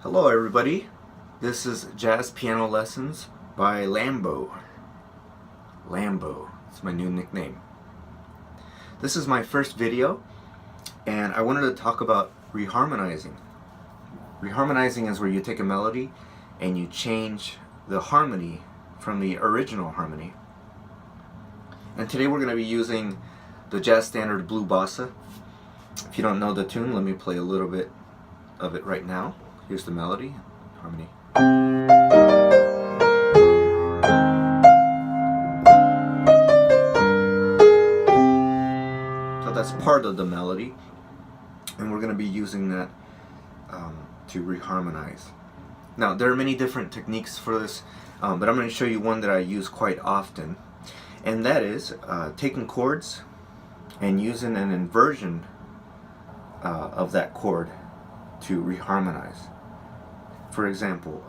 Hello everybody, this is Jazz Piano Lessons by Lambo. Lambo, it's my new nickname. This is my first video and I wanted to talk about reharmonizing. Reharmonizing is where you take a melody and you change the harmony from the original harmony. And today we're going to be using the jazz standard Blue Bossa. If you don't know the tune, let me play a little bit of it right now. Here's the melody, harmony. So that's part of the melody, and we're going to be using that to reharmonize. Now, there are many different techniques for this, but I'm going to show you one that I use quite often, and that is taking chords and using an inversion of that chord to reharmonize. For example,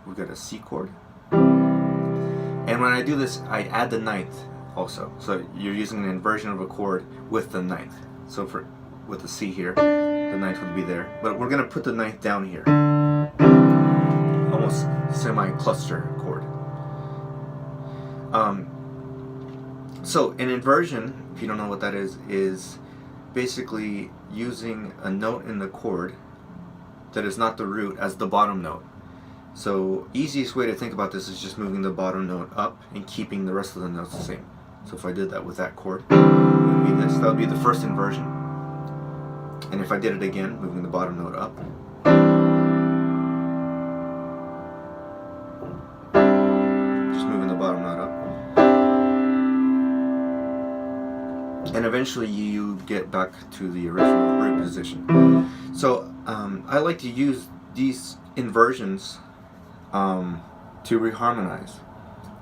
we've got a C chord, and when I do this, I add the ninth also. So you're using an inversion of a chord with the ninth. So with the C here, the ninth would be there, but we're going to put the ninth down here, almost semi-cluster chord. So an inversion, if you don't know what that is basically using a note in the chord that is not the root as the bottom note. So easiest way to think about this is just moving the bottom note up and keeping the rest of the notes the same. So if I did that with that chord, it would be this. That would be the first inversion. And if I did it again, moving the bottom note up, just moving the bottom note up, and eventually you get back to the original root position. So I like to use these inversions to reharmonize.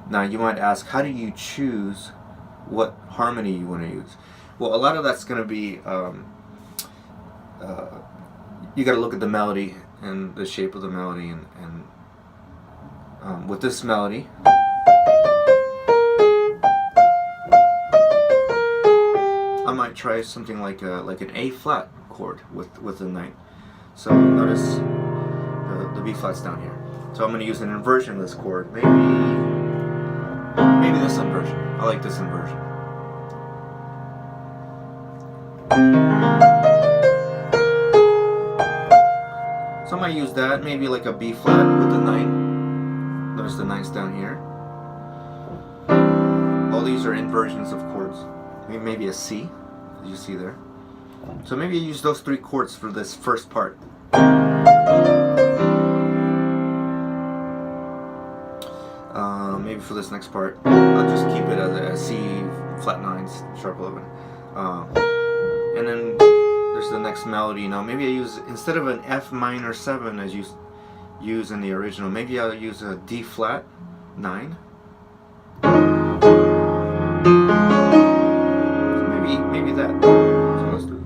Now you might ask, how do you choose what harmony you want to use? Well, a lot of that's going to be you got to look at the melody and the shape of the melody, and with this melody, I might try something like an A flat chord with the ninth. So notice the B flat's down here. So I'm going to use an inversion of this chord. Maybe this inversion. I like this inversion. So I might use that. Maybe like a B flat with the ninth. Notice the ninth's down here. All these are inversions of chords. Maybe a C, as you see there. So maybe I use those three chords for this first part. Maybe for this next part, I'll just keep it as a C flat 9, sharp 11. And then there's the next melody. Now maybe I use, instead of an F minor 7 as you use in the original, maybe I'll use a D flat 9. So maybe that. So let's do it.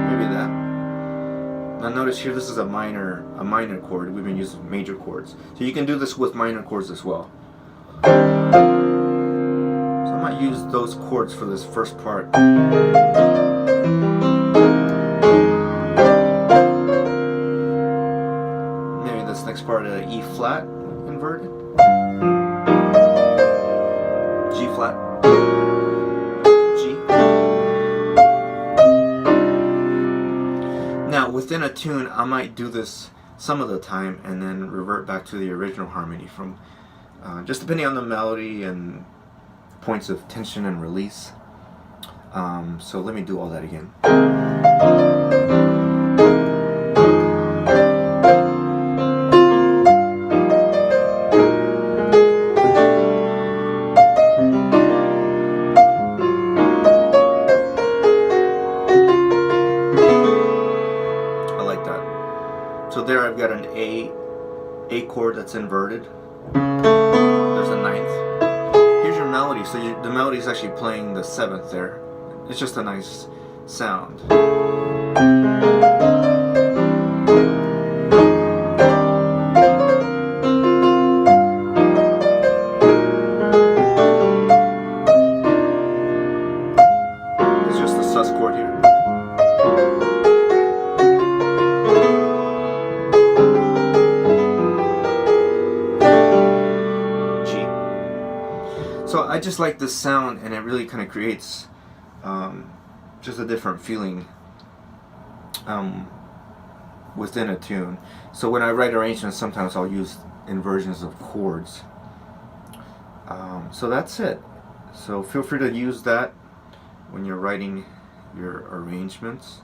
Maybe that. Now notice here, this is a minor chord. We've been using major chords, so you can do this with minor chords as well. So I might use those chords for this first part. Maybe this next part E flat inverted, G flat, G. Now within a tune, I might do this some of the time and then revert back to the original harmony from just depending on the melody and points of tension and release. So let me do all that again. So there I've got an A chord that's inverted. There's a ninth. Here's your melody. So the melody is actually playing the 7th there. It's just a nice sound. It's just a sus chord here. just like this sound, and it really kind of creates just a different feeling within a tune. So when I write arrangements, sometimes I'll use inversions of chords. So that's it. So feel free to use that when you're writing your arrangements.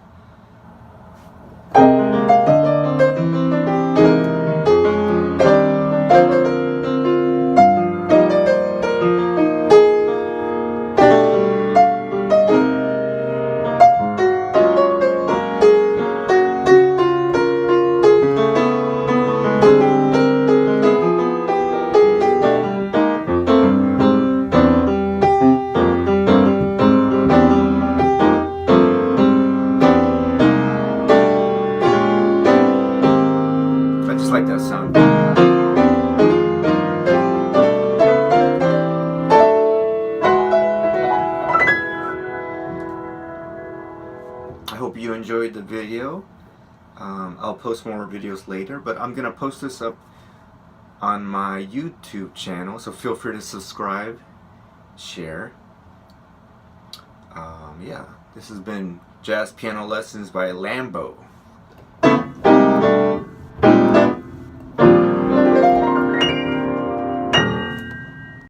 I just like that sound. I hope you enjoyed the video. I'll post more videos later, but I'm gonna post this up on my YouTube channel, so feel free to subscribe, share. Yeah, this has been Jazz Piano Lessons by Lambo.